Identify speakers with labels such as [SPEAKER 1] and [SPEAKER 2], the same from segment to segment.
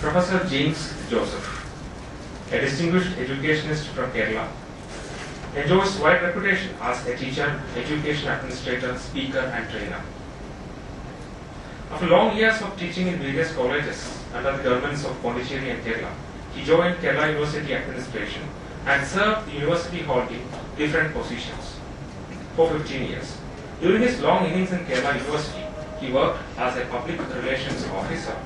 [SPEAKER 1] Professor James Joseph, a distinguished educationist from Kerala, enjoys wide reputation as a teacher, education administrator, speaker and trainer. After long years of teaching in various colleges under the governments of Pondicherry and Kerala, he joined Kerala University Administration and served the university holding different positions for 15 years. During his long innings in Kerala University, he worked as a public relations officer,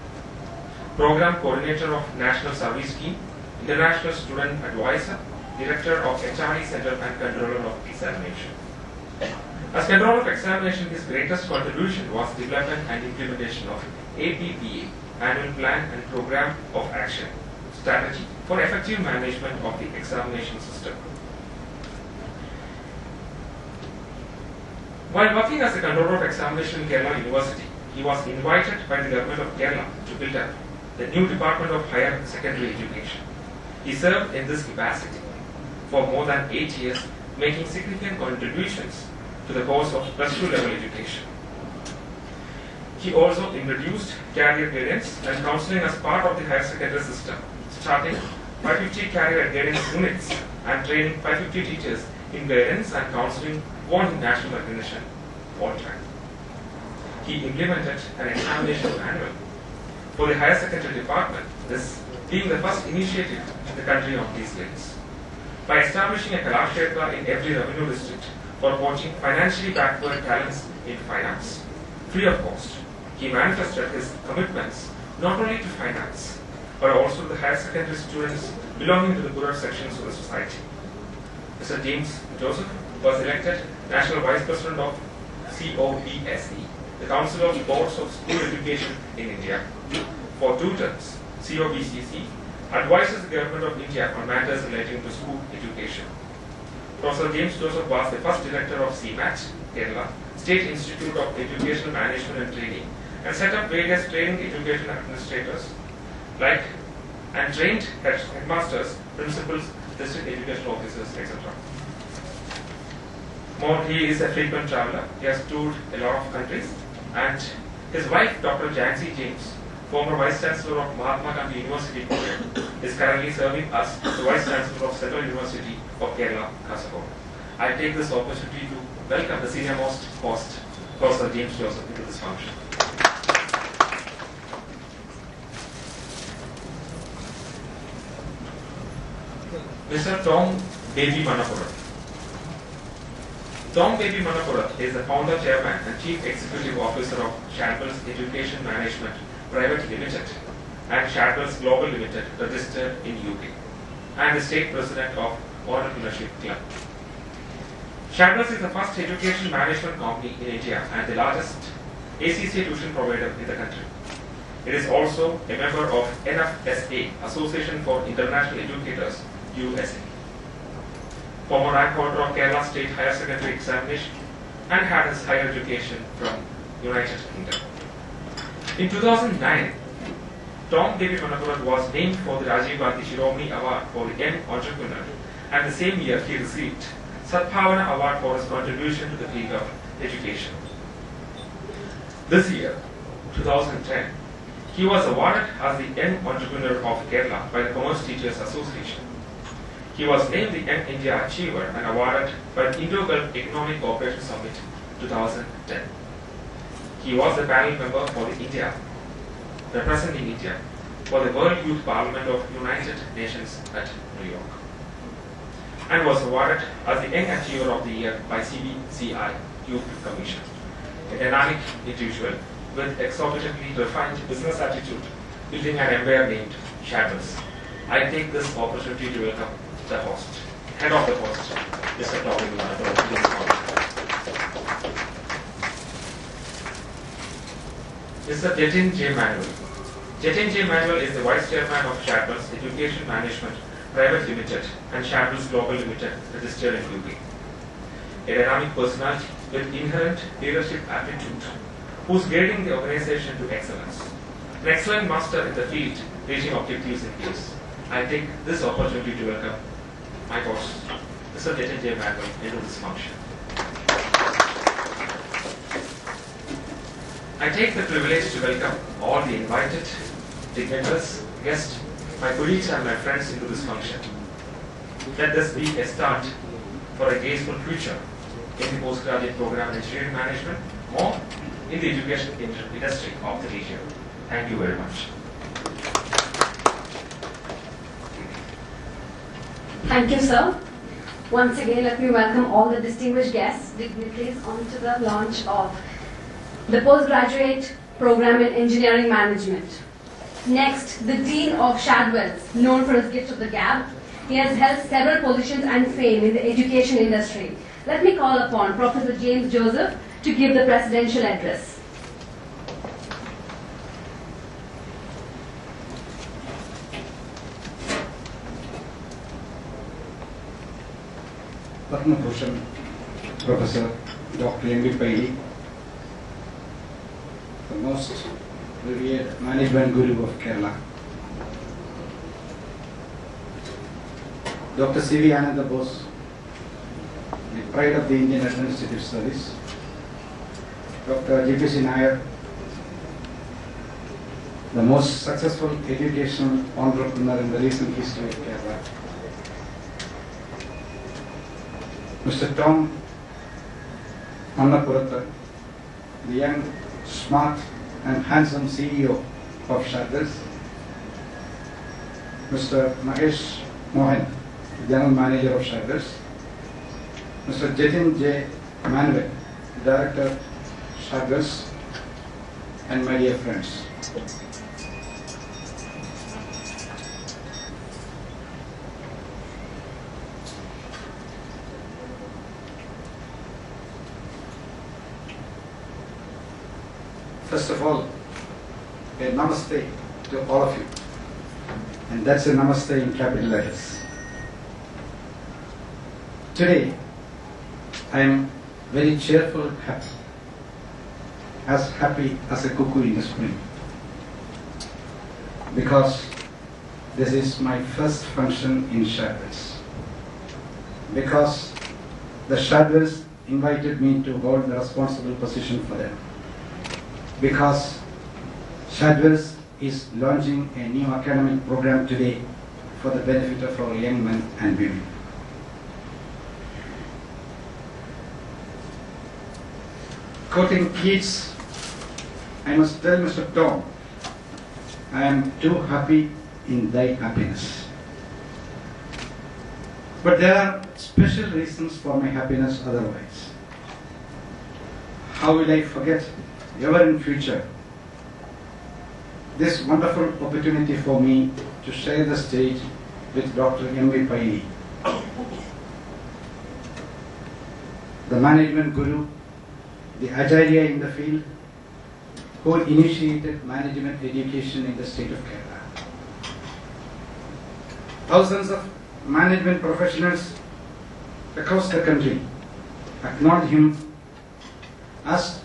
[SPEAKER 1] program coordinator of National Service Scheme, international student advisor, director of HRD Center and controller of examination. As controller of examination, his greatest contribution was development and implementation of APPA, Annual Plan and Program of Action, strategy for effective management of the examination system. While working as a controller of examination in Kerala University, he was invited by the government of Kerala to build up the new Department of Higher Secondary Education. He served in this capacity for more than 8 years, making significant contributions to the course of plus 2 level education. He also introduced career guidance and counseling as part of the higher secondary system, starting 550 career guidance units and training 550 teachers in guidance and counseling won national recognition all time. He implemented an examination manual for the higher secondary department, this being the first initiative in the country on these lines. By establishing a Kalakshetra in every revenue district for coaching financially backward talents in finance, free of cost, he manifested his commitments not only to finance, but also to the higher secondary students belonging to the poorer sections of the society. Mr. James Joseph was elected National Vice President of COBSE, the Council of Boards of School Education in India. For 2 terms, COBCC advises the Government of India on matters relating to school education. Professor James Joseph was the first director of CMAT, Kerala, State Institute of Educational Management and Training, and set up various training education administrators, and trained headmasters, principals, district education officers, etc. More, he is a frequent traveler. He has toured a lot of countries, and his wife, Dr. Jancy James, former Vice Chancellor of Mahatma Gandhi University, is currently serving as the Vice Chancellor of Central University of Kerala, Kasaragod. I take this opportunity to welcome the senior most host, Professor James Joseph, into this function. Mr. Tom Baby Manappuram. Tom Baby Manappuram is the founder, chairman, and chief executive officer of ShadWell'S Education Management Private Limited and ShadWell'S Global Limited, registered in UK, and the state president of Entrepreneurship Club. ShadWell'S is the first education management company in India and the largest ACCA tuition provider in the country. It is also a member of NFSA, Association for International Educators, USA. Former rank holder of Kerala State Higher Secondary Examination and had his higher education from United Kingdom. In 2009, Tom Baby Manappuram was named for the Rajiv Gandhi Shiromani Award for the Young Entrepreneur, and the same year he received Sadbhavana Award for his contribution to the field of education. This year, 2010, he was awarded as the Young Entrepreneur of Kerala by the Commerce Teachers Association. He was named the Young India Achiever and awarded by the Indo-Gulf Economic Cooperation Summit 2010. He was the panel member for the India, representing India, for the World Youth Parliament of United Nations at New York, and was awarded as the Young Achiever of the Year by CBCI Youth Commission, a dynamic individual with exorbitantly refined business attitude, building an empire named ShadWell'S. I take this opportunity to welcome the host, head of the host, Mr. Tom Baby Manappuram. Mr. Jatin J. Manuel. Jatin J. Manuel is the Vice Chairman of ShadWell'S Education Management Private Limited and ShadWell'S Global Limited, registered in UK. A dynamic personality with inherent leadership aptitude, who is guiding the organization to excellence. An excellent master in the field, reaching objectives in years. I take this opportunity to welcome my host, Mr. Jatin J. Manuel, into this function. I take the privilege to welcome all the invited dignitaries, guests, my colleagues and my friends into this function. Let this be a start for a graceful future in the postgraduate program in engineering management or in the education industry of the region. Thank you very much.
[SPEAKER 2] Thank you, sir. Once again, let me welcome all the distinguished guests, dignitaries, onto the launch of the postgraduate program in engineering management. Next, the Dean of ShadWell'S, known for his gift of the gab. He has held several positions and fame in the education industry. Let me call upon Professor James Joseph to give the presidential address.
[SPEAKER 3] Padma Bhushan Professor Dr. M.B. Paili, the most revered management guru of Kerala. Dr. C.V. Ananda Bose, the pride of the Indian Administrative Service. Dr. G.P.C. Nair, the most successful educational entrepreneur in the recent history of Kerala. Mr. Tom Mannapuratha, the young, smart and handsome CEO of ShadWell'S. Mr. Mahesh Mohan, the General Manager of ShadWell'S. Mr. Jatin J. Manuel, Director ShadWell'S, and my dear friends. First of all, a namaste to all of you, and that's a namaste in capital letters. Today, I am very cheerful and happy as a cuckoo in the spring, because this is my first function in ShadWell'S, because the ShadWell'S invited me to hold the responsible position for them, because ShadWell'S is launching a new academic program today for the benefit of our young men and women. Quoting Keats, I must tell Mr. Tom, I am too happy in thy happiness. But there are special reasons for my happiness otherwise. How will I forget, ever in future, this wonderful opportunity for me to share the stage with Dr. M.B. Paili, the management guru, the Acharya in the field, who initiated management education in the state of Kerala. Thousands of management professionals across the country acknowledge him as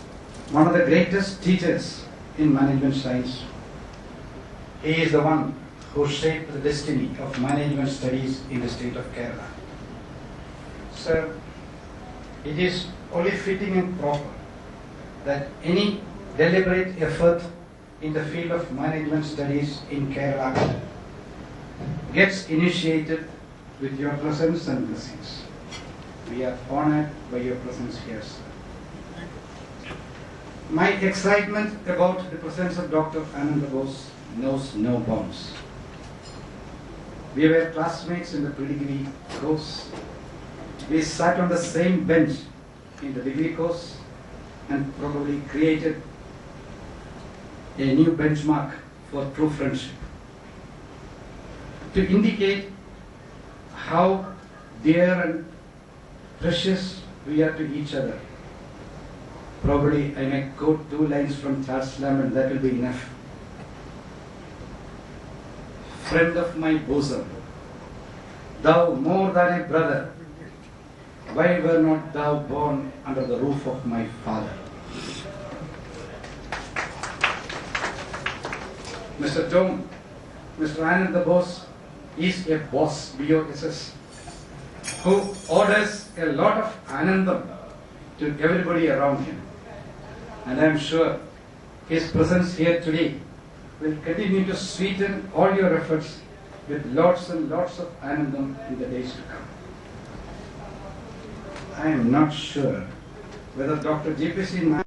[SPEAKER 3] one of the greatest teachers in management science. He is the one who shaped the destiny of management studies in the state of Kerala. Sir, it is only fitting and proper that any deliberate effort in the field of management studies in Kerala gets initiated with your presence and blessings. We are honored by your presence here, sir. My excitement about the presence of Dr. Ananda Bose knows no bounds. We were classmates in the pre-degree course. We sat on the same bench in the degree course and probably created a new benchmark for true friendship. To indicate how dear and precious we are to each other, probably I may quote 2 lines from Charles Lamb and that will be enough. Friend of my bosom, thou more than a brother, why were not thou born under the roof of my father? Mr. Tom, Mr. Ananda Bose is a boss, B-O-S-S, who orders a lot of Anandam to everybody around him. And I am sure his presence here today will continue to sweeten all your efforts with lots and lots of anandam in the days to come. I am not sure whether Dr. G.P.C.